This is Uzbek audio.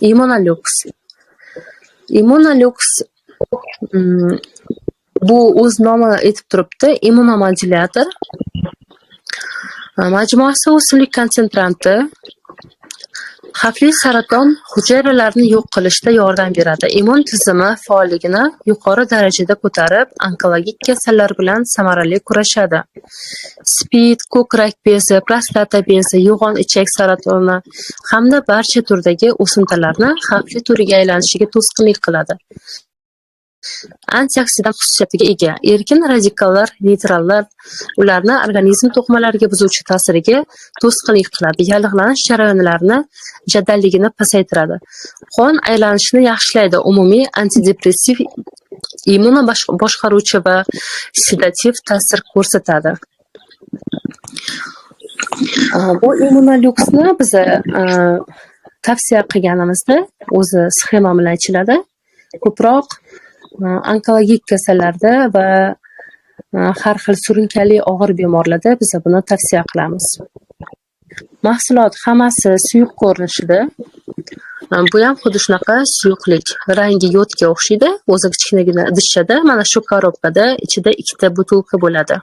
Immunolux. Immunolux bu o'z nomi aytib turibdi, immunomodulyator. Majmuasi o'simlik konsentranti xavfli saraton hujayralarini yo'q qilishda yordam beradi. Immun tizimi faolligini yuqori darajada ko'tarib, onkologik kasallar bilan samarali kurashadi. SPID, ko'krak bezi, prostata bezi, yo'g'on ichak saratoni hamda barcha turdagi o'simtalarni xavfli turiga aylanishiga to'sqinlik qiladi. Antioksidant xususiyatiga ega. Erkin radikallar, neytrallar ularni organizm to'qimalariga buzuvchi ta'siriga to'sqinlik qiladi. Yallig'lanish jarayonlarini jadalligini pasaytiradi. Qon aylanishini yaxshilaydi. Umumiy antidepressiv, immun boshqaruvchi va sedativ ta'sir ko'rsatadi. Bu Immunoluxni biz tavsiya qilganimizda o'zi sxema bilan ichiladi. Ko'proq onkologik kasallarda va har xil surunkali og'ir bemorlarda biz buni tavsiya qilamiz. Mahsulot hammasi suyuq ko'rinishida. Bu ham xuddi shunaqa suyuqlik, rangi yodga o'xshaydi. O'zi kichkinagina idishchada, mana shu korobkada ichida ikkita butilka bo'ladi.